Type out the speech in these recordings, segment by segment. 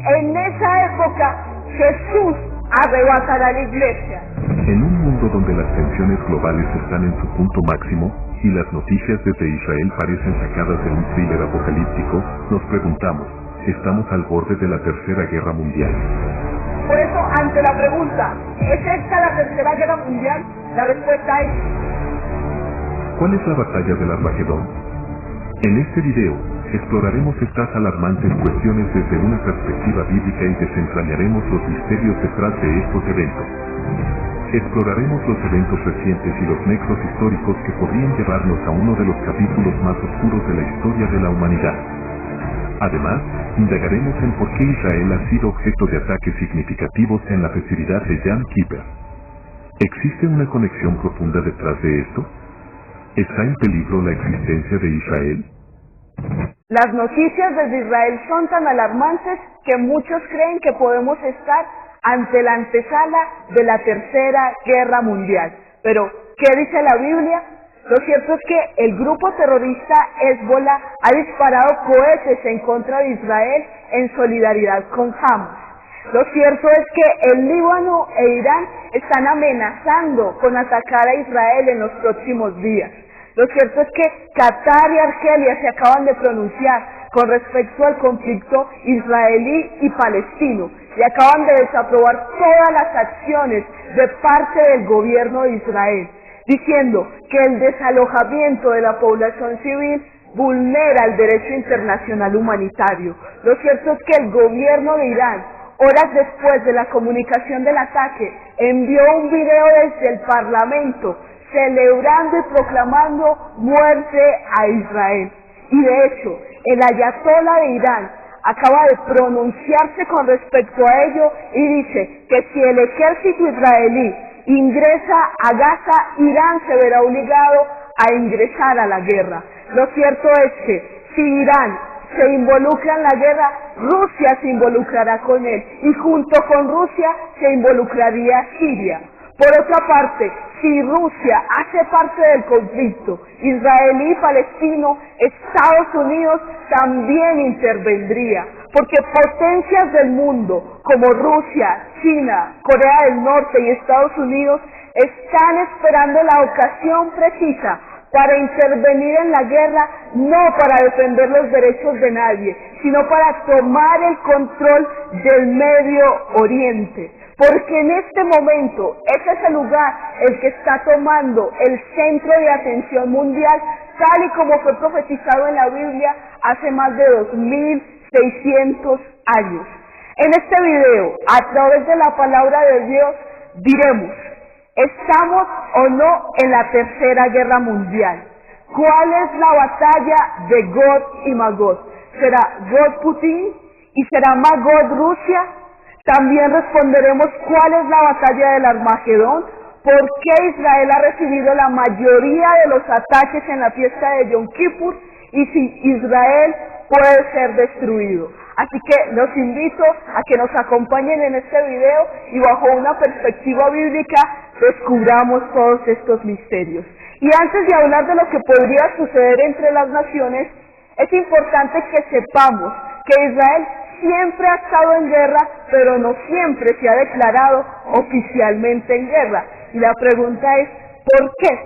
En esa época Jesús arrebatará la iglesia. En un mundo donde las tensiones globales están en su punto máximo y las noticias desde Israel parecen sacadas de un thriller apocalíptico, nos preguntamos, ¿estamos al borde de la Tercera Guerra Mundial? Por eso, ante la pregunta, ¿es esta la Tercera Guerra Mundial? La respuesta es... ¿Cuál es la batalla del Armagedón? En este video, exploraremos estas alarmantes cuestiones desde una perspectiva bíblica y desentrañaremos los misterios detrás de estos eventos. Exploraremos los eventos recientes y los nexos históricos que podrían llevarnos a uno de los capítulos más oscuros de la historia de la humanidad. Además, indagaremos en por qué Israel ha sido objeto de ataques significativos en la festividad de Yom Kippur. ¿Existe una conexión profunda detrás de esto? ¿Está en peligro la existencia de Israel? Las noticias desde Israel son tan alarmantes que muchos creen que podemos estar ante la antesala de la Tercera Guerra Mundial. Pero, ¿qué dice la Biblia? Lo cierto es que el grupo terrorista Hezbollah ha disparado cohetes en contra de Israel en solidaridad con Hamas. Lo cierto es que el Líbano e Irán están amenazando con atacar a Israel en los próximos días. Lo cierto es que Qatar y Argelia se acaban de pronunciar con respecto al conflicto israelí y palestino y acaban de desaprobar todas las acciones de parte del gobierno de Israel, diciendo que el desalojamiento de la población civil vulnera el derecho internacional humanitario. Lo cierto es que el gobierno de Irán, horas después de la comunicación del ataque, envió un video desde el Parlamento celebrando y proclamando muerte a Israel. Y de hecho, el ayatolá de Irán acaba de pronunciarse con respecto a ello y dice que si el ejército israelí ingresa a Gaza, Irán se verá obligado a ingresar a la guerra. Lo cierto es que si Irán se involucra en la guerra, Rusia se involucrará con él y junto con Rusia se involucraría Siria. Por otra parte, si Rusia hace parte del conflicto israelí y palestino, Estados Unidos también intervendría, porque potencias del mundo como Rusia, China, Corea del Norte y Estados Unidos están esperando la ocasión precisa para intervenir en la guerra, no para defender los derechos de nadie, sino para tomar el control del Medio Oriente. Porque en este momento, ese es el lugar el que está tomando el centro de atención mundial, tal y como fue profetizado en la Biblia hace más de 2600 años. En este video, a través de la palabra de Dios, diremos, ¿estamos o no en la Tercera Guerra Mundial? ¿Cuál es la batalla de Gog y Magog? ¿Será Gog Putin y será Magog Rusia? También responderemos cuál es la batalla del Armagedón, por qué Israel ha recibido la mayoría de los ataques en la fiesta de Yom Kippur y si Israel puede ser destruido. Así que los invito a que nos acompañen en este video y bajo una perspectiva bíblica descubramos todos estos misterios. Y antes de hablar de lo que podría suceder entre las naciones, es importante que sepamos que Israel siempre ha estado en guerra, pero no siempre se ha declarado oficialmente en guerra. Y la pregunta es, ¿por qué?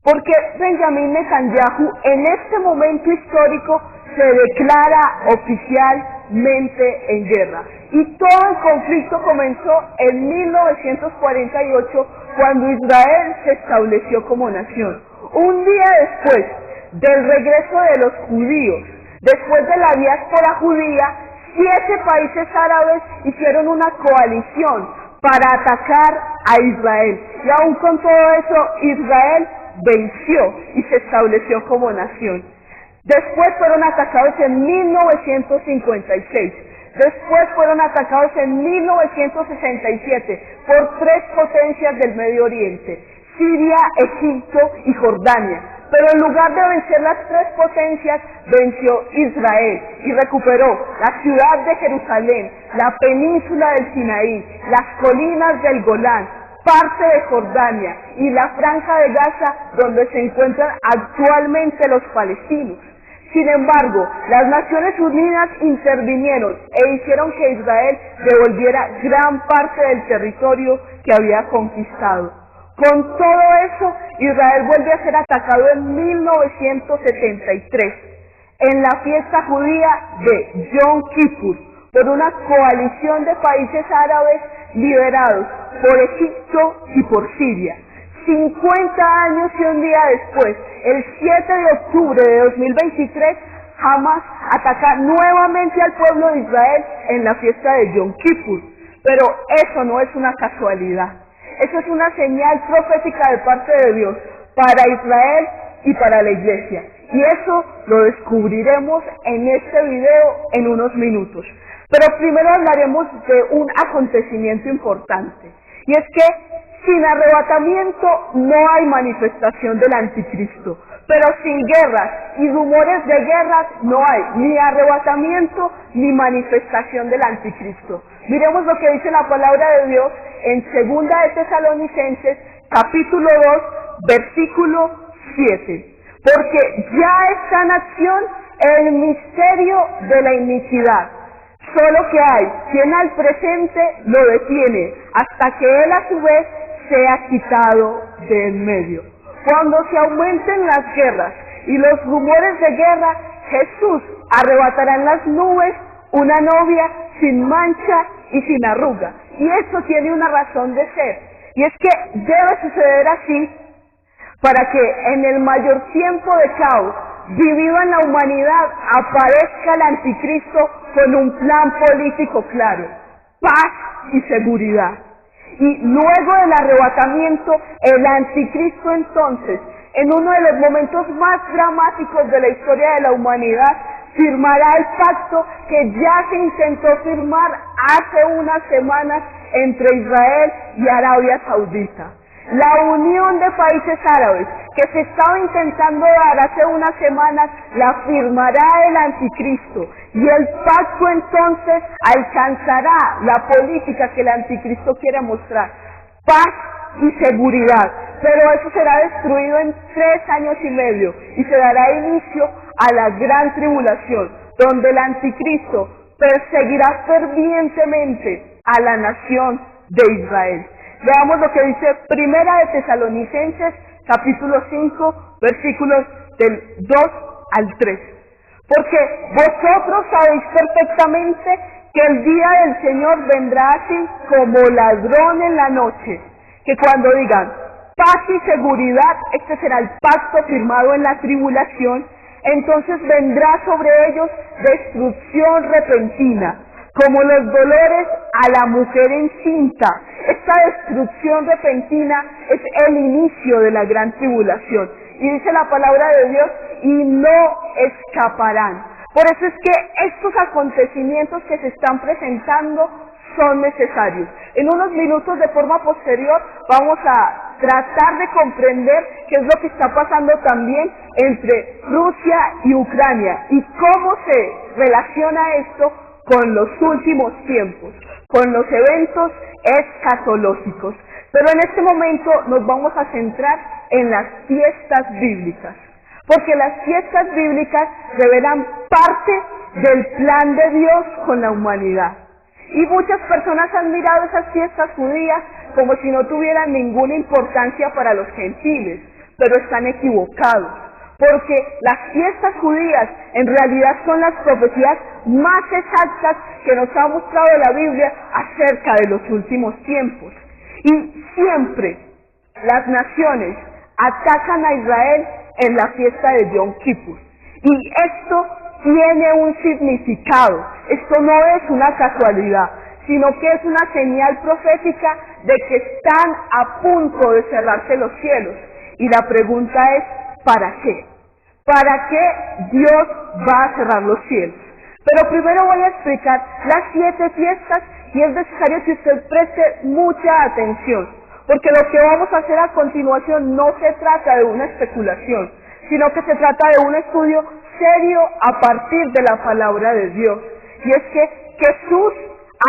Porque Benjamín Netanyahu en este momento histórico se declara oficialmente en guerra. Y todo el conflicto comenzó en 1948, cuando Israel se estableció como nación. Un día después del regreso de los judíos, después de la diáspora judía, 7 países árabes hicieron una coalición para atacar a Israel. Y aún con todo eso, Israel venció y se estableció como nación. Después fueron atacados en 1956. Después fueron atacados en 1967 por 3 potencias del Medio Oriente, Siria, Egipto y Jordania. Pero en lugar de vencer las 3 potencias, venció Israel y recuperó la ciudad de Jerusalén, la península del Sinaí, las colinas del Golán, parte de Jordania y la franja de Gaza, donde se encuentran actualmente los palestinos. Sin embargo, las Naciones Unidas intervinieron e hicieron que Israel devolviera gran parte del territorio que había conquistado. Con todo eso, Israel vuelve a ser atacado en 1973, en la fiesta judía de Yom Kippur, por una coalición de países árabes liderados por Egipto y por Siria. 50 años y un día después, el 7 de octubre de 2023, Hamas ataca nuevamente al pueblo de Israel en la fiesta de Yom Kippur. Pero eso no es una casualidad. Eso es una señal profética de parte de Dios para Israel y para la iglesia. Y eso lo descubriremos en este video en unos minutos. Pero primero hablaremos de un acontecimiento importante. Y es que sin arrebatamiento no hay manifestación del anticristo. Pero sin guerras y rumores de guerras no hay ni arrebatamiento ni manifestación del anticristo. Miremos lo que dice la palabra de Dios en 2 de Tesalonicenses, capítulo 2, versículo 7. Porque ya está en acción el misterio de la iniquidad. Solo que hay quien al presente lo detiene hasta que él a su vez sea quitado de en medio. Cuando se aumenten las guerras y los rumores de guerra, Jesús arrebatará en las nubes una novia sin mancha y sin arruga. Y eso tiene una razón de ser. Y es que debe suceder así para que en el mayor tiempo de caos vivido en la humanidad aparezca el anticristo con un plan político claro, paz y seguridad. Y luego del arrebatamiento, el anticristo entonces, en uno de los momentos más dramáticos de la historia de la humanidad, firmará el pacto que ya se intentó firmar hace unas semanas entre Israel y Arabia Saudita. La unión de países árabes que se estaba intentando dar hace unas semanas la firmará el anticristo y el pacto entonces alcanzará la política que el anticristo quiere mostrar, paz y seguridad, pero eso será destruido en 3 años y medio y se dará inicio a la gran tribulación, donde el anticristo perseguirá fervientemente a la nación de Israel. Veamos lo que dice 1 de Tesalonicenses, capítulo 5, versículos del 2 al 3. Porque vosotros sabéis perfectamente que el día del Señor vendrá así como ladrón en la noche, que cuando digan paz y seguridad, este será el pacto firmado en la tribulación, entonces vendrá sobre ellos destrucción repentina, como los dolores a la mujer encinta. Esta destrucción repentina es el inicio de la gran tribulación. Y dice la palabra de Dios, y no escaparán. Por eso es que estos acontecimientos que se están presentando son necesarios. En unos minutos de forma posterior vamos a tratar de comprender qué es lo que está pasando también entre Rusia y Ucrania y cómo se relaciona esto con los últimos tiempos, con los eventos escatológicos. Pero en este momento nos vamos a centrar en las fiestas bíblicas, porque las fiestas bíblicas revelan parte del plan de Dios con la humanidad. Y muchas personas han mirado esas fiestas judías como si no tuvieran ninguna importancia para los gentiles, pero están equivocados. Porque las fiestas judías en realidad son las profecías más exactas que nos ha mostrado la Biblia acerca de los últimos tiempos. Y siempre las naciones atacan a Israel en la fiesta de Yom Kippur. Y esto tiene un significado. Esto no es una casualidad, sino que es una señal profética de que están a punto de cerrarse los cielos. Y la pregunta es, ¿para qué? ¿Para qué Dios va a cerrar los cielos? Pero primero voy a explicar las 7 fiestas y es necesario que usted preste mucha atención, porque lo que vamos a hacer a continuación no se trata de una especulación, sino que se trata de un estudio serio a partir de la palabra de Dios. Y es que Jesús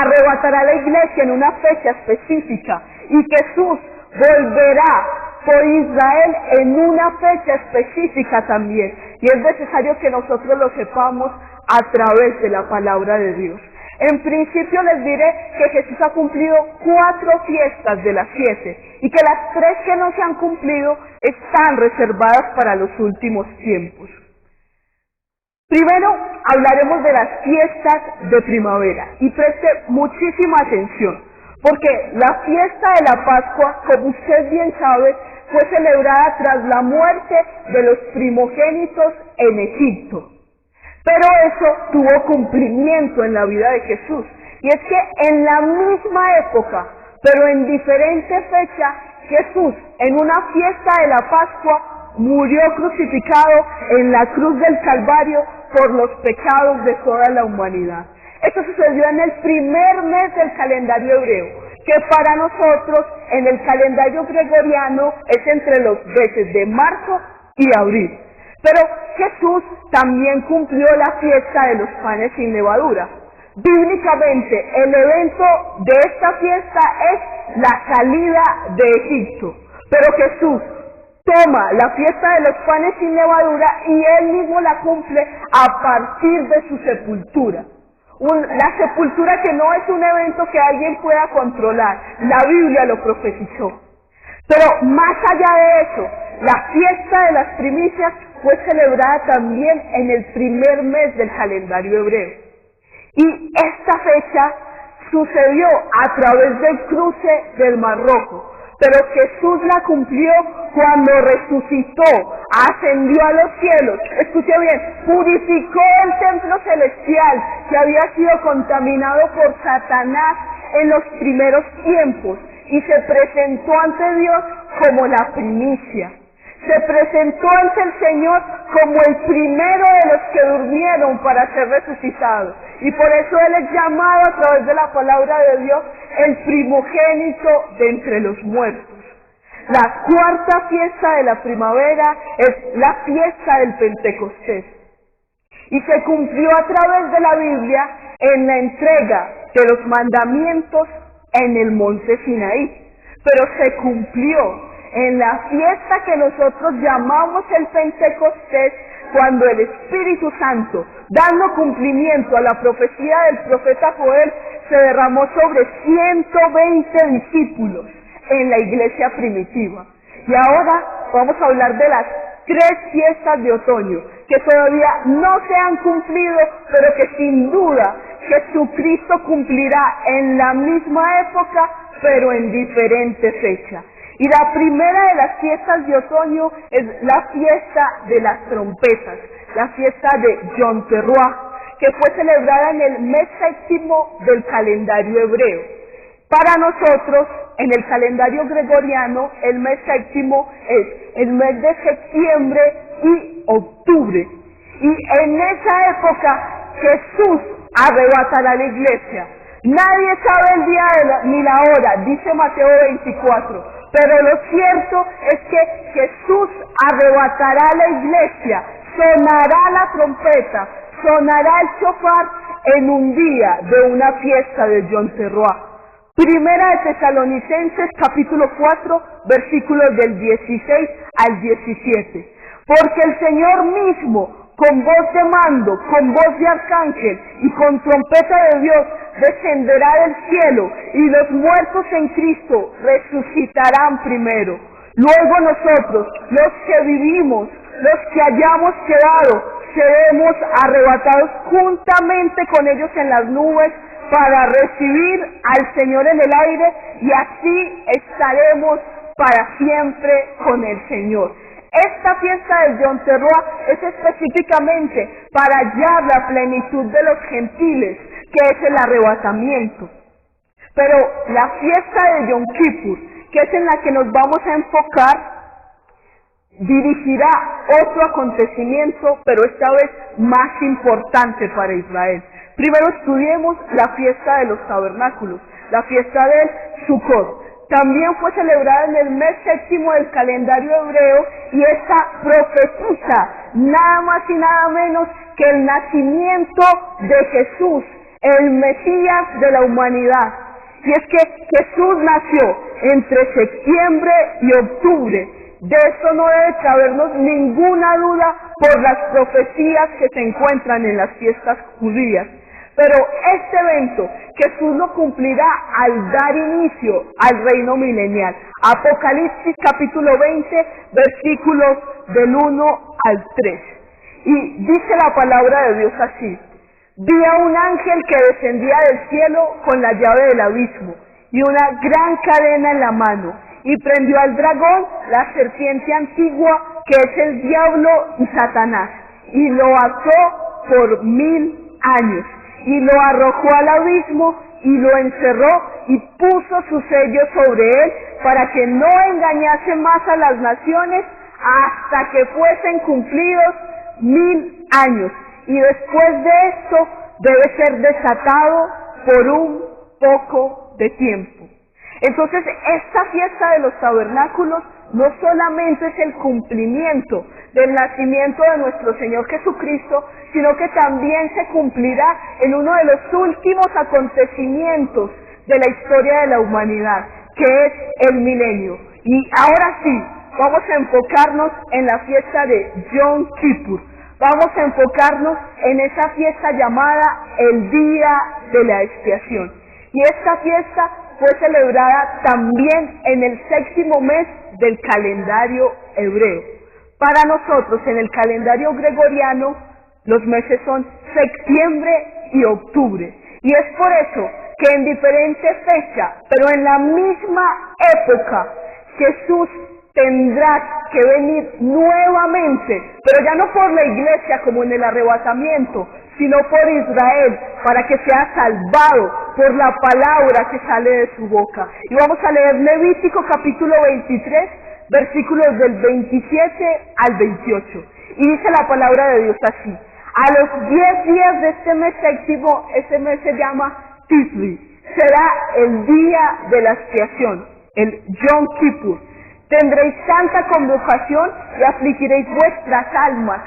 arrebatará a la iglesia en una fecha específica y Jesús volverá por Israel en una fecha específica también. Y es necesario que nosotros lo sepamos a través de la palabra de Dios. En principio les diré que Jesús ha cumplido 4 fiestas de las 7 y que las 3 que no se han cumplido están reservadas para los últimos tiempos. Primero hablaremos de las fiestas de primavera y preste muchísima atención, porque la fiesta de la Pascua, como usted bien sabe, fue celebrada tras la muerte de los primogénitos en Egipto. Pero eso tuvo cumplimiento en la vida de Jesús. Y es que en la misma época, pero en diferente fecha, Jesús, en una fiesta de la Pascua, murió crucificado en la cruz del Calvario por los pecados de toda la humanidad. Esto sucedió en el primer mes del calendario hebreo, que para nosotros, en el calendario gregoriano, es entre los meses de marzo y abril. Pero Jesús también cumplió la fiesta de los panes sin levadura. Bíblicamente, el evento de esta fiesta es la salida de Egipto. Pero Jesús toma la fiesta de los panes sin levadura y Él mismo la cumple a partir de su sepultura. La sepultura que no es un evento que alguien pueda controlar. La Biblia lo profetizó. Pero más allá de eso, la fiesta de las primicias fue celebrada también en el primer mes del calendario hebreo. Y esta fecha sucedió a través del cruce del Mar Rojo. Pero Jesús la cumplió cuando resucitó, ascendió a los cielos, escuche bien, purificó el templo celestial que había sido contaminado por Satanás en los primeros tiempos y se presentó ante Dios como la primicia. Se presentó ante el Señor como el primero de los que durmieron para ser resucitados. Y por eso Él es llamado a través de la palabra de Dios el primogénito de entre los muertos. La cuarta fiesta de la primavera es la fiesta del Pentecostés. Y se cumplió a través de la Biblia en la entrega de los mandamientos en el monte Sinaí. Pero se cumplió en la fiesta que nosotros llamamos el Pentecostés, cuando el Espíritu Santo, dando cumplimiento a la profecía del profeta Joel, se derramó sobre 120 discípulos en la iglesia primitiva. Y ahora vamos a hablar de las 3 fiestas de otoño, que todavía no se han cumplido, pero que sin duda Jesucristo cumplirá en la misma época, pero en diferente fecha. Y la primera de las fiestas de otoño es la fiesta de las trompetas, la fiesta de Yom Teruah, que fue celebrada en el mes 7º del calendario hebreo. Para nosotros, en el calendario gregoriano, el mes 7º es el mes de septiembre y octubre. Y en esa época Jesús arrebatará a la iglesia. Nadie sabe el día ni la hora, dice Mateo 24. Pero lo cierto es que Jesús arrebatará a la iglesia, sonará la trompeta, sonará el shofar en un día de una fiesta de Yom Teruah. Primera de Tesalonicenses capítulo 4, versículos del 16 al 17. Porque el Señor mismo, con voz de mando, con voz de arcángel y con trompeta de Dios, descenderá del cielo, y los muertos en Cristo resucitarán primero. Luego nosotros, los que vivimos, los que hayamos quedado, seremos arrebatados juntamente con ellos en las nubes para recibir al Señor en el aire, y así estaremos para siempre con el Señor. Esta fiesta del Yom Teruah es específicamente para hallar la plenitud de los gentiles, que es el arrebatamiento. Pero la fiesta de Yom Kippur, que es en la que nos vamos a enfocar, dirigirá otro acontecimiento, pero esta vez más importante para Israel. Primero estudiemos la fiesta de los tabernáculos, la fiesta del Sukkot. También fue celebrada en el mes 7º del calendario hebreo, y esta profetiza nada más y nada menos que el nacimiento de Jesús, el Mesías de la humanidad. Y es que Jesús nació entre septiembre y octubre, De esto no debe cabernos ninguna duda por las profecías que se encuentran en las fiestas judías. Pero este evento Jesús lo cumplirá al dar inicio al reino milenial. Apocalipsis capítulo 20, versículos del 1 al 3. Y dice la palabra de Dios así: vi a un ángel que descendía del cielo con la llave del abismo y una gran cadena en la mano, y prendió al dragón, la serpiente antigua, que es el diablo y Satanás, y lo ató por 1000 años, y lo arrojó al abismo, y lo encerró, y puso su sello sobre él, para que no engañase más a las naciones, hasta que fuesen cumplidos 1000 años. Y después de esto, debe ser desatado por un poco de tiempo. Entonces, esta fiesta de los tabernáculos no solamente es el cumplimiento del nacimiento de nuestro Señor Jesucristo, sino que también se cumplirá en uno de los últimos acontecimientos de la historia de la humanidad, que es el milenio. Y ahora sí, vamos a enfocarnos en la fiesta de Yom Kippur. Vamos a enfocarnos en esa fiesta llamada el Día de la Expiación. Y esta fiesta fue celebrada también en el 7º mes del calendario hebreo. Para nosotros, en el calendario gregoriano, los meses son septiembre y octubre. Y es por eso que en diferentes fechas, pero en la misma época, Jesús tendrá que venir nuevamente, pero ya no por la iglesia como en el arrebatamiento, sino por Israel, para que sea salvado por la palabra que sale de su boca. Y vamos a leer Levítico capítulo 23, versículos del 27 al 28. Y dice la palabra de Dios así: a los 10 días de este mes séptimo, este mes se llama Tisri, será el día de la expiación, el Yom Kippur. Tendréis santa convocación y afligiréis vuestras almas.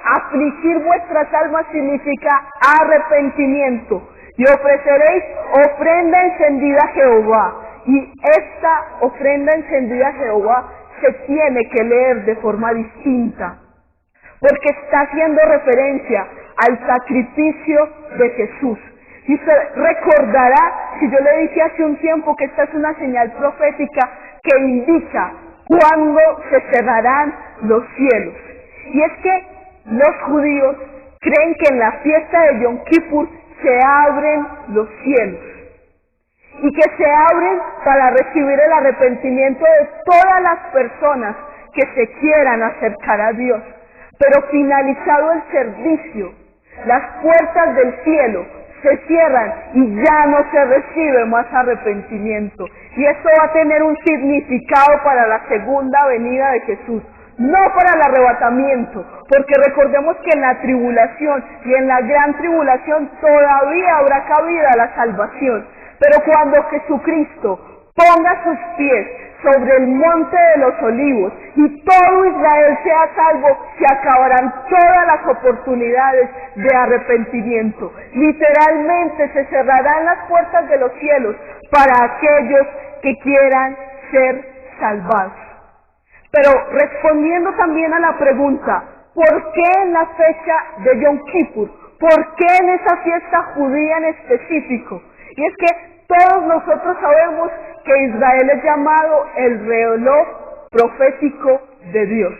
Afligir vuestras almas significa arrepentimiento. Y ofreceréis ofrenda encendida a Jehová. Y esta ofrenda encendida a Jehová se tiene que leer de forma distinta, porque está haciendo referencia al sacrificio de Jesús. Y usted recordará que yo le dije hace un tiempo que esta es una señal profética que indica cuándo se cerrarán los cielos. Y es que los judíos creen que en la fiesta de Yom Kippur se abren los cielos. Y que se abren para recibir el arrepentimiento de todas las personas que se quieran acercar a Dios. Pero finalizado el servicio, las puertas del cielo se cierran y ya no se recibe más arrepentimiento. Y esto va a tener un significado para la segunda venida de Jesús, no para el arrebatamiento, porque recordemos que en la tribulación y en la gran tribulación todavía habrá cabida la salvación. Pero cuando Jesucristo ponga sus pies sobre el monte de los olivos y todo Israel sea salvo, se acabarán todas las oportunidades de arrepentimiento. Literalmente se cerrarán las puertas de los cielos para aquellos que quieran ser salvados. Pero respondiendo también a la pregunta, ¿por qué en la fecha de Yom Kippur? ¿Por qué en esa fiesta judía en específico? Y es que todos nosotros sabemos que Israel es llamado el reloj profético de Dios.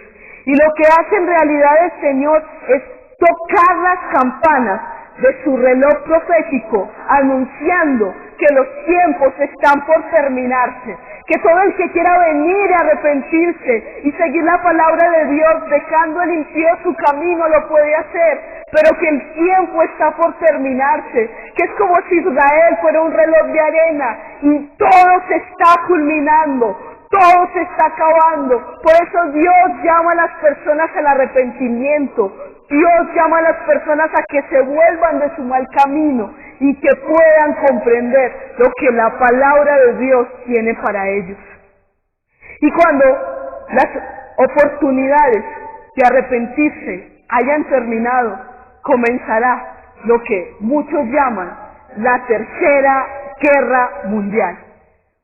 Y lo que hace en realidad el Señor es tocar las campanas de su reloj profético, anunciando que los tiempos están por terminarse, que todo el que quiera venir y arrepentirse y seguir la palabra de Dios, dejando el impío su camino, lo puede hacer, pero que el tiempo está por terminarse, que es como si Israel fuera un reloj de arena y todo se está culminando, todo se está acabando. Por eso Dios llama a las personas al arrepentimiento, Dios llama a las personas a que se vuelvan de su mal camino y que puedan comprender lo que la palabra de Dios tiene para ellos. Y cuando las oportunidades de arrepentirse hayan terminado, comenzará lo que muchos llaman la Tercera Guerra Mundial.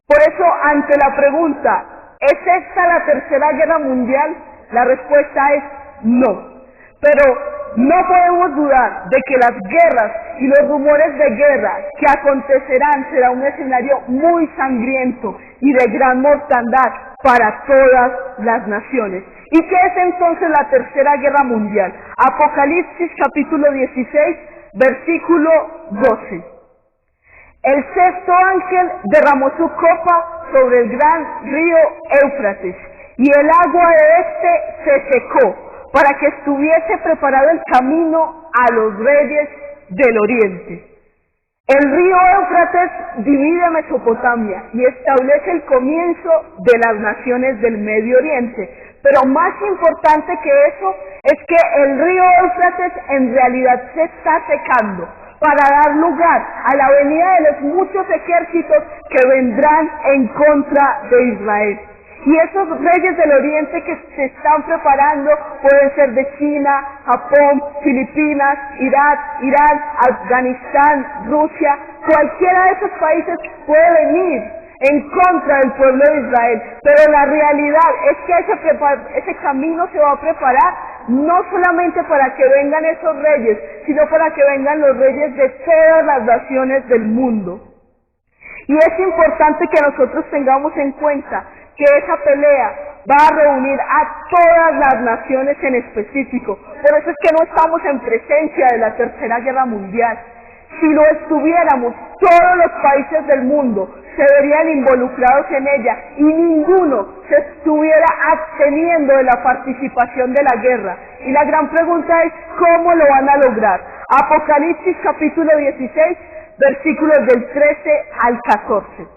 Por eso, ante la pregunta, ¿Es esta la tercera guerra mundial? La respuesta es no. Pero no podemos dudar de que las guerras y los rumores de guerra que acontecerán será un escenario muy sangriento y de gran mortandad para todas las naciones. ¿Y qué es entonces la tercera guerra mundial? Apocalipsis capítulo 16, versículo 12. El sexto ángel derramó su copa sobre el gran río Éufrates, y el agua de este se secó, para que estuviese preparado el camino a los reyes del oriente. El río Éufrates divide Mesopotamia y establece el comienzo de las naciones del Medio Oriente. Pero más importante que eso es que el río Éufrates en realidad se está secando para dar lugar a la venida de los muchos ejércitos que vendrán en contra de Israel. Y esos reyes del oriente que se están preparando pueden ser de China, Japón, Filipinas, Irak, Irán, Afganistán, Rusia. Cualquiera de esos países puede venir en contra del pueblo de Israel. Pero la realidad es que ese camino se va a preparar no solamente para que vengan esos reyes, sino para que vengan los reyes de todas las naciones del mundo. Y es importante que nosotros tengamos en cuenta que esa pelea va a reunir a todas las naciones en específico. Por eso es que no estamos en presencia de la Tercera Guerra Mundial. Si lo estuviéramos, todos los países del mundo se verían involucrados en ella y ninguno se estuviera absteniendo de la participación de la guerra. Y la gran pregunta es, ¿cómo lo van a lograr? Apocalipsis capítulo 16, versículos del 13 al 14.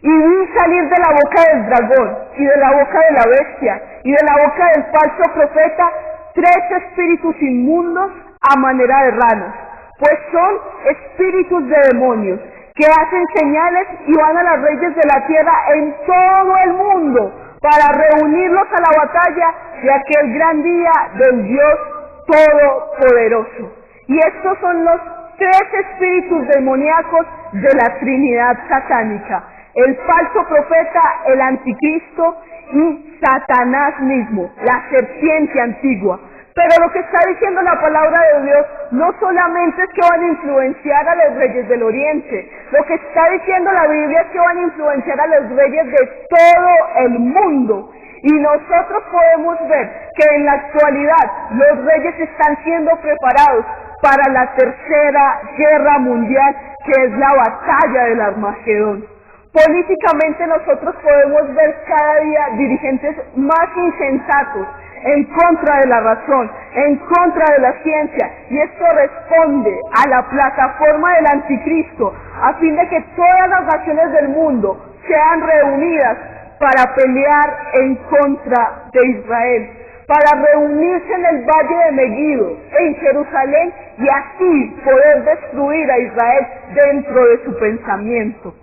Y vi salir de la boca del dragón, y de la boca de la bestia, y de la boca del falso profeta, 3 espíritus inmundos a manera de ranas, pues son espíritus de demonios, que hacen señales y van a los reyes de la tierra en todo el mundo, para reunirlos a la batalla de aquel gran día del Dios Todopoderoso. Y estos son los 3 espíritus demoníacos de la Trinidad satánica: el falso profeta, el anticristo y Satanás mismo, la serpiente antigua. Pero lo que está diciendo la palabra de Dios no solamente es que van a influenciar a los reyes del oriente, lo que está diciendo la Biblia es que van a influenciar a los reyes de todo el mundo. Y nosotros podemos ver que en la actualidad los reyes están siendo preparados para la tercera guerra mundial, que es la batalla del Armagedón. Políticamente nosotros podemos ver cada día dirigentes más insensatos, en contra de la razón, en contra de la ciencia, y esto responde a la plataforma del anticristo, a fin de que todas las naciones del mundo sean reunidas para pelear en contra de Israel, para reunirse en el valle de Megiddo, en Jerusalén, y así poder destruir a Israel dentro de su pensamiento.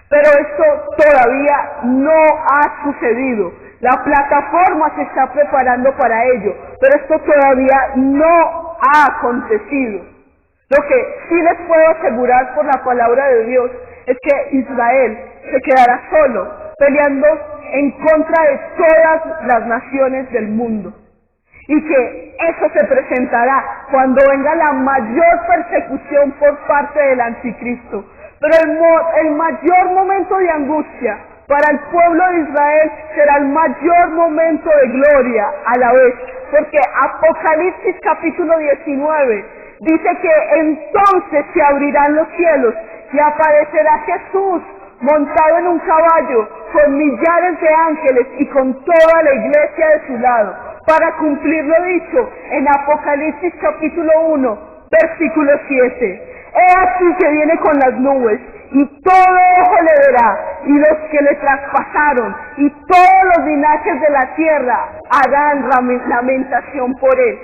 Pero esto todavía no ha sucedido. La plataforma se está preparando para ello, pero esto todavía no ha acontecido. Lo que sí les puedo asegurar por la palabra de Dios es que Israel se quedará solo, peleando en contra de todas las naciones del mundo. Y que eso se presentará cuando venga la mayor persecución por parte del anticristo. Pero el mayor momento de angustia para el pueblo de Israel será el mayor momento de gloria a la vez, porque Apocalipsis capítulo 19 dice que entonces se abrirán los cielos y aparecerá Jesús montado en un caballo con millares de ángeles y con toda la iglesia de su lado, para cumplir lo dicho en Apocalipsis capítulo 1, versículo 7. He aquí que viene con las nubes, y todo ojo le verá, y los que le traspasaron, y todos los linajes de la tierra harán lamentación por él.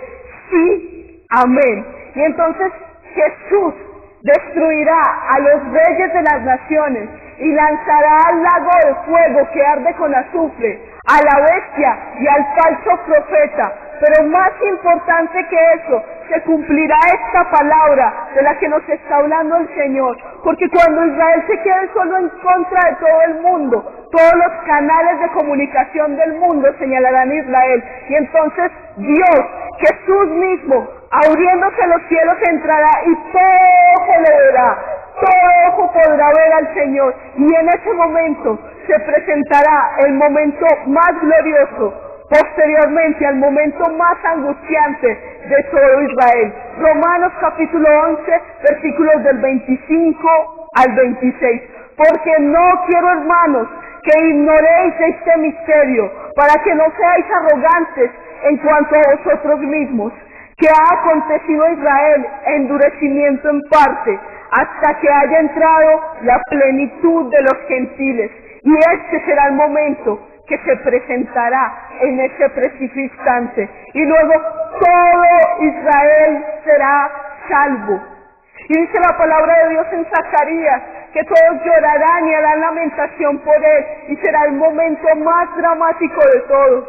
Sí, amén. Y entonces Jesús destruirá a los reyes de las naciones, y lanzará al lago de fuego que arde con azufre, a la bestia y al falso profeta. Pero más importante que eso, se cumplirá esta palabra de la que nos está hablando el Señor, porque cuando Israel se quede solo en contra de todo el mundo, todos los canales de comunicación del mundo señalarán a Israel. Y entonces Dios, Jesús mismo, abriéndose los cielos, entrará y todo ojo le verá, todo ojo podrá ver al Señor. Y en ese momento se presentará el momento más glorioso, posteriormente al momento más angustiante de todo Israel. Romanos capítulo 11, versículos del 25 al 26. Porque no quiero, hermanos, que ignoréis este misterio, para que no seáis arrogantes en cuanto a vosotros mismos, que ha acontecido a Israel endurecimiento en parte, hasta que haya entrado la plenitud de los gentiles. Y este será el momento que se presentará en ese preciso instante. Y luego todo Israel será salvo. Y dice la palabra de Dios en Zacarías, que todos llorarán y harán lamentación por él, y será el momento más dramático de todos.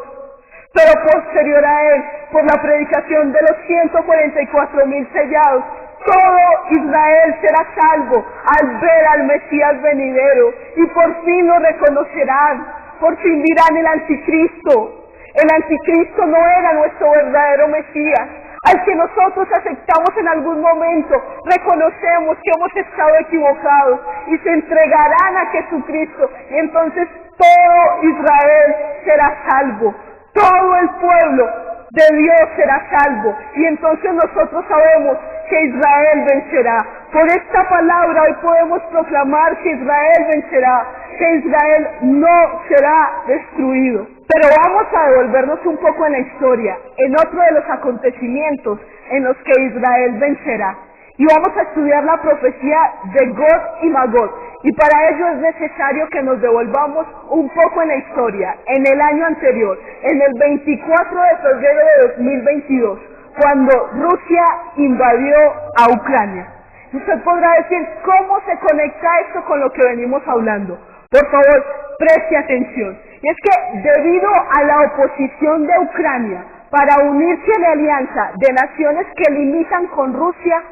Pero posterior a él, por la predicación de los 144,000 sellados, todo Israel será salvo al ver al Mesías venidero, y por fin lo reconocerán, por fin dirán el anticristo. El anticristo no era nuestro verdadero Mesías, al que nosotros aceptamos en algún momento, reconocemos que hemos estado equivocados y se entregarán a Jesucristo, y entonces todo Israel será salvo, todo el pueblo de Dios será salvo, y entonces nosotros sabemos que Israel vencerá. Por esta palabra hoy podemos proclamar que Israel vencerá, que Israel no será destruido. Pero vamos a devolvernos un poco en la historia, en otro de los acontecimientos en los que Israel vencerá. Y vamos a estudiar la profecía de Gog y Magog. Y para ello es necesario que nos devolvamos un poco en la historia, en el año anterior, en el 24 de febrero de 2022, cuando Rusia invadió a Ucrania. Usted podrá decir, ¿cómo se conecta esto con lo que venimos hablando? Por favor, preste atención. Y es que debido a la oposición de Ucrania para unirse a la alianza de naciones que limitan con Rusia,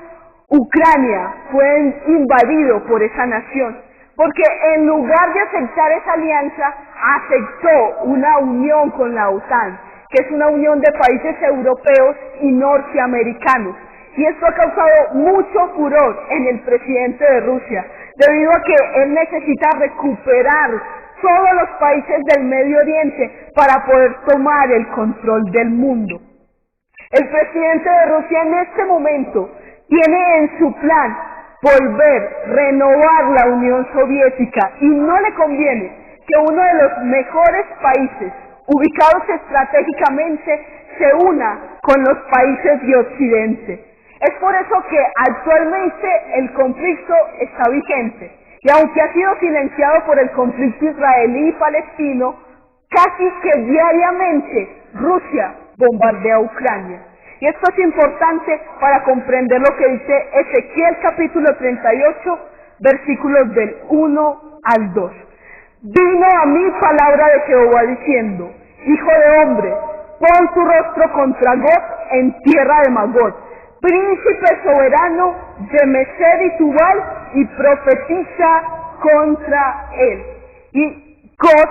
Ucrania fue invadido por esa nación, porque en lugar de aceptar esa alianza, aceptó una unión con la OTAN, que es una unión de países europeos y norteamericanos. Y esto ha causado mucho furor en el presidente de Rusia, debido a que él necesita recuperar todos los países del Medio Oriente para poder tomar el control del mundo. El presidente de Rusia en este momento tiene en su plan renovar la Unión Soviética, y no le conviene que uno de los mejores países ubicados estratégicamente se una con los países de Occidente. Es por eso que actualmente el conflicto está vigente, y aunque ha sido silenciado por el conflicto israelí y palestino, casi que diariamente Rusia bombardea Ucrania. Y esto es importante para comprender lo que dice Ezequiel capítulo 38, versículos del 1 al 2. Vino a mí palabra de Jehová diciendo, hijo de hombre, pon tu rostro contra Gog en tierra de Magog, príncipe soberano de Mesed y Tubal, y profetiza contra él. Y Gog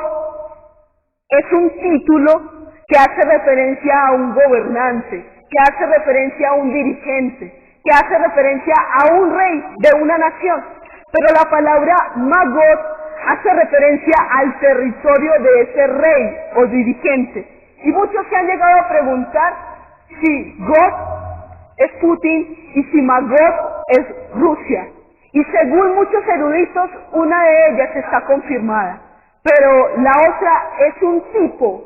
es un título que hace referencia a un gobernante, que hace referencia a un dirigente, que hace referencia a un rey de una nación. Pero la palabra Magog hace referencia al territorio de ese rey o dirigente. Y muchos se han llegado a preguntar si Gog es Putin y si Magog es Rusia. Y según muchos eruditos, una de ellas está confirmada, pero la otra es un tipo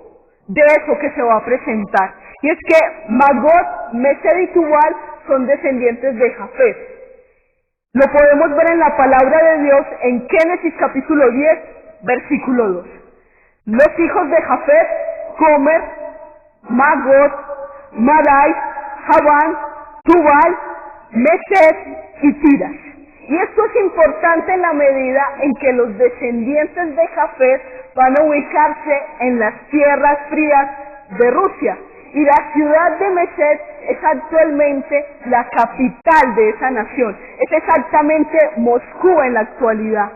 de eso que se va a presentar. Y es que Magog, Mesed y Tubal son descendientes de Jafet. Lo podemos ver en la palabra de Dios en Génesis capítulo 10, versículo 2. Los hijos de Jafet, Gomer, Magog, Madai, Javán, Tubal, Mesed y Tiras. Y esto es importante en la medida en que los descendientes de Jafet van a ubicarse en las tierras frías de Rusia. Y la ciudad de Mesed es actualmente la capital de esa nación. Es exactamente Moscú en la actualidad.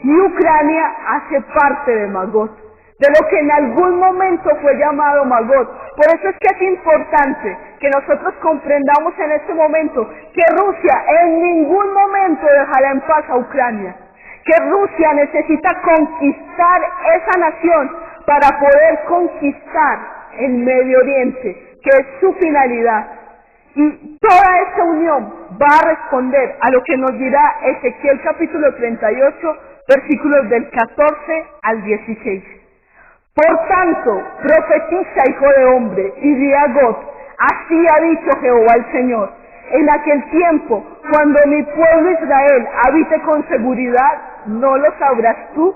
Y Ucrania hace parte de Magot, de lo que en algún momento fue llamado Magot. Por eso es que es importante que nosotros comprendamos en este momento que Rusia en ningún momento dejará en paz a Ucrania, que Rusia necesita conquistar esa nación para poder conquistar el Medio Oriente, que es su finalidad. Y toda esta unión va a responder a lo que nos dirá Ezequiel capítulo 38, versículos del 14 al 16. Por tanto, profetiza, hijo de hombre, y di a Gog, así ha dicho Jehová el Señor, en aquel tiempo, cuando mi pueblo Israel habite con seguridad, ¿no lo sabrás tú?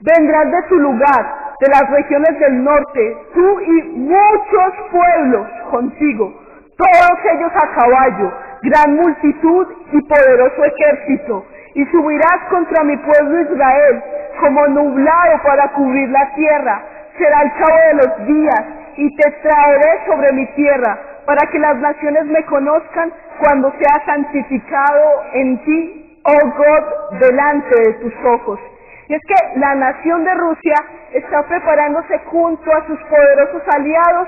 Vendrás de tu lugar, de las regiones del norte, tú y muchos pueblos contigo, todos ellos a caballo, gran multitud y poderoso ejército, y subirás contra mi pueblo Israel, como nublado para cubrir la tierra, será el cabo de los días, y te traeré sobre mi tierra, para que las naciones me conozcan cuando sea santificado en ti, oh God, delante de tus ojos. Y es que la nación de Rusia está preparándose junto a sus poderosos aliados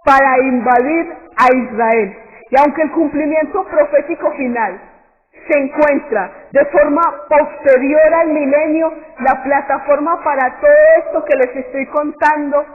para invadir a Israel. Y aunque el cumplimiento profético final se encuentra de forma posterior al milenio, la plataforma para todo esto que les estoy contando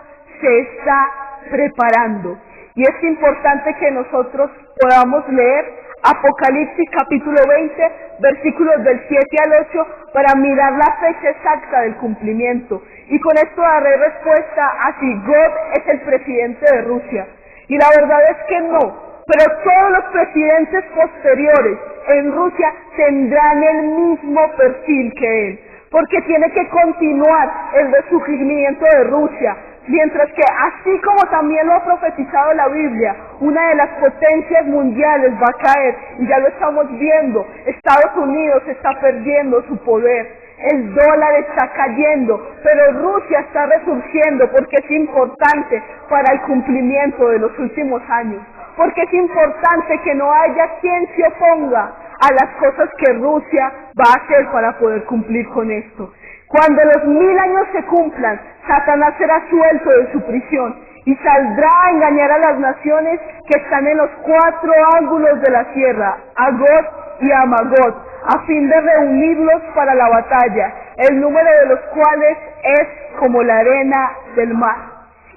se está preparando. Y es importante que nosotros podamos leer Apocalipsis capítulo 20, versículos del 7 al 8, para mirar la fecha exacta del cumplimiento. Y con esto daré respuesta a si Gog es el presidente de Rusia. Y la verdad es que no. Pero todos los presidentes posteriores en Rusia tendrán el mismo perfil que él, porque tiene que continuar el resurgimiento de Rusia, mientras que así como también lo ha profetizado la Biblia, una de las potencias mundiales va a caer, y ya lo estamos viendo. Estados Unidos está perdiendo su poder, el dólar está cayendo, pero Rusia está resurgiendo porque es importante para el cumplimiento de los últimos años. Porque es importante que no haya quien se oponga a las cosas que Rusia va a hacer para poder cumplir con esto. Cuando los 1000 años se cumplan, Satanás será suelto de su prisión y saldrá a engañar a las naciones que están en los 4 ángulos de la tierra, a Gog y a Magot, a fin de reunirlos para la batalla, el número de los cuales es como la arena del mar.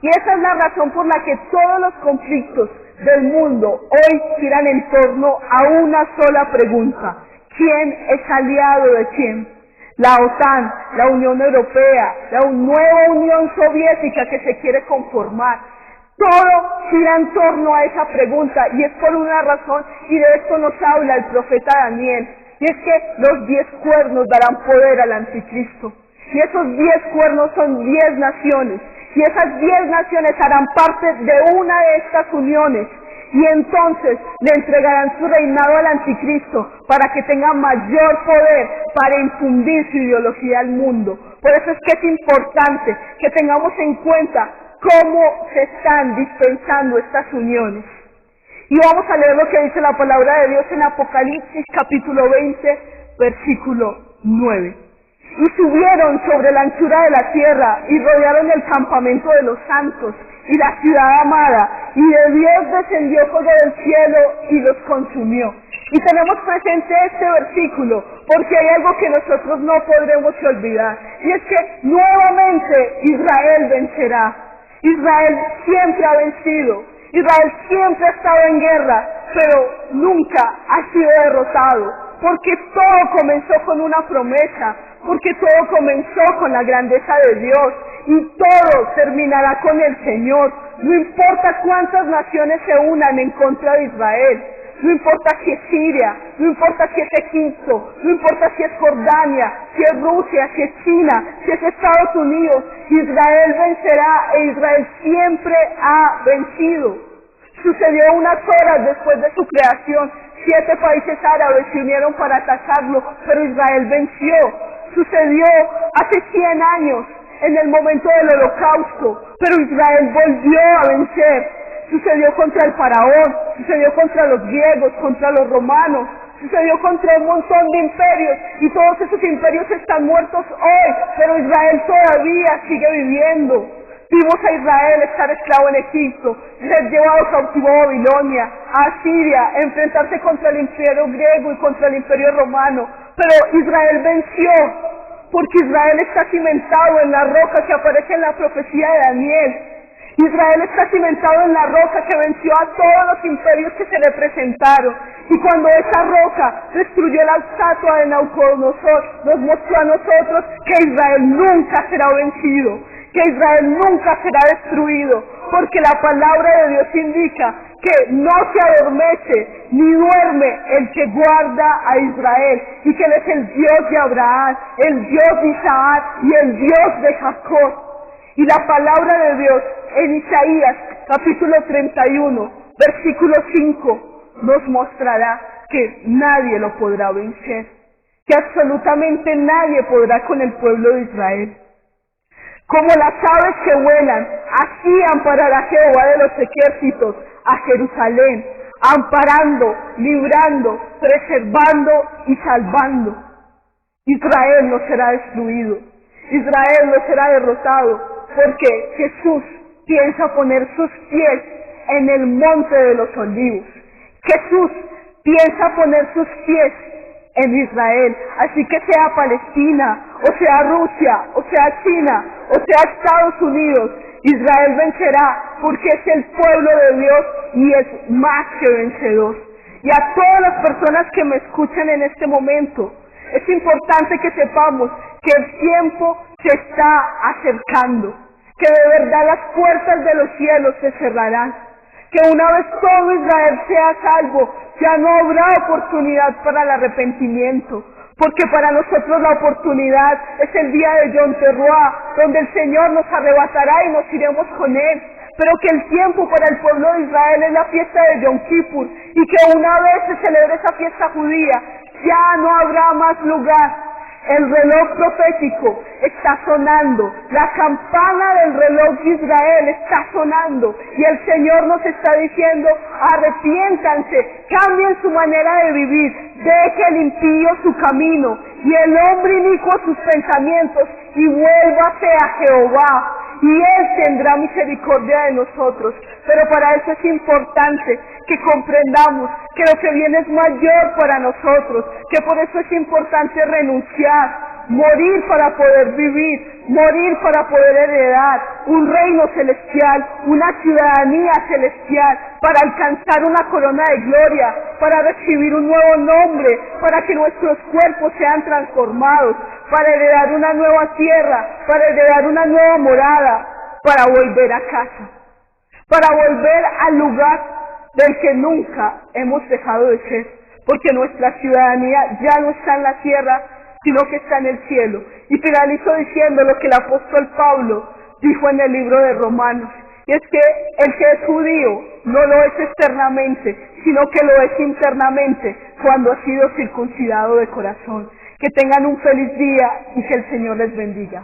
Y esa es la razón por la que todos los conflictos del mundo hoy giran en torno a una sola pregunta: ¿quién es aliado de quién? La OTAN, la Unión Europea, la nueva Unión Soviética que se quiere conformar. Todo gira en torno a esa pregunta, y es por una razón, y de esto nos habla el profeta Daniel, y es que los 10 cuernos darán poder al anticristo, y esos 10 cuernos son 10 naciones, y esas 10 naciones harán parte de una de estas uniones, y entonces le entregarán su reinado al anticristo para que tenga mayor poder para infundir su ideología al mundo. Por eso es que es importante que tengamos en cuenta cómo se están dispensando estas uniones. Y vamos a leer lo que dice la palabra de Dios en Apocalipsis capítulo 20, versículo 9. Y subieron sobre la anchura de la tierra y rodearon el campamento de los santos y la ciudad amada, y de Dios descendió fuego del cielo y los consumió. Y tenemos presente este versículo porque hay algo que nosotros no podremos olvidar, y es que nuevamente Israel vencerá. Israel siempre ha vencido, Israel siempre ha estado en guerra, pero nunca ha sido derrotado, porque todo comenzó con una promesa, porque todo comenzó con la grandeza de Dios, y todo terminará con el Señor. No importa cuántas naciones se unan en contra de Israel, no importa si es Siria, no importa si es Egipto, no importa si es Jordania, si es Rusia, si es China, si es Estados Unidos, Israel vencerá, e Israel siempre ha vencido. Sucedió unas horas después de su creación, 7 países árabes se unieron para atacarlo, pero Israel venció. Sucedió hace 100 años, en el momento del holocausto, pero Israel volvió a vencer. Sucedió contra el faraón, sucedió contra los griegos, contra los romanos, sucedió contra un montón de imperios y todos esos imperios están muertos hoy, pero Israel todavía sigue viviendo. Vimos a Israel estar esclavo en Egipto, ser llevado cautivo a Babilonia, a Siria, enfrentarse contra el imperio griego y contra el imperio romano, pero Israel venció, porque Israel está cimentado en la roca que aparece en la profecía de Daniel. Israel está cimentado en la roca que venció a todos los imperios que se le presentaron. Y cuando esa roca destruyó la estatua de Nabucodonosor, nos mostró a nosotros que Israel nunca será vencido, que Israel nunca será destruido, porque la palabra de Dios indica que no se adormece ni duerme el que guarda a Israel, y que Él es el Dios de Abraham, el Dios de Isaac y el Dios de Jacob. Y la palabra de Dios en Isaías capítulo 31, versículo 5, nos mostrará que nadie lo podrá vencer, que absolutamente nadie podrá con el pueblo de Israel. Como las aves que vuelan, así amparará Jehová de los ejércitos a Jerusalén, amparando, librando, preservando y salvando. Israel no será destruido, Israel no será derrotado, porque Jesús piensa poner sus pies en el monte de los olivos. Jesús piensa poner sus pies en Israel, así que sea Palestina, o sea Rusia, o sea China, o sea Estados Unidos, Israel vencerá, porque es el pueblo de Dios y es más que vencedor. Y a todas las personas que me escuchan en este momento, es importante que sepamos que el tiempo se está acercando, que de verdad las puertas de los cielos se cerrarán, que una vez todo Israel sea salvo, ya no habrá oportunidad para el arrepentimiento, porque para nosotros la oportunidad es el día de Yom Teruah, donde el Señor nos arrebatará y nos iremos con Él, pero que el tiempo para el pueblo de Israel es la fiesta de Yom Kippur, y que una vez se celebre esa fiesta judía, ya no habrá más lugar. El reloj profético está sonando, la campana del reloj de Israel está sonando, y el Señor nos está diciendo: arrepiéntanse, cambien su manera de vivir, deje el impío su camino y el hombre inicuo sus pensamientos, y vuélvase a Jehová, y Él tendrá misericordia de nosotros. Pero para eso es importante que comprendamos que lo que viene es mayor para nosotros, que por eso es importante renunciar, morir para poder vivir, morir para poder heredar un reino celestial, una ciudadanía celestial, para alcanzar una corona de gloria, para recibir un nuevo nombre, para que nuestros cuerpos sean transformados, para heredar una nueva tierra, para heredar una nueva morada, para volver a casa, para volver al lugar del que nunca hemos dejado de ser, porque nuestra ciudadanía ya no está en la tierra, sino que está en el cielo. Y finalizo diciendo lo que el apóstol Pablo dijo en el libro de Romanos, y es que el que es judío no lo es externamente, sino que lo es internamente cuando ha sido circuncidado de corazón. Que tengan un feliz día y que el Señor les bendiga.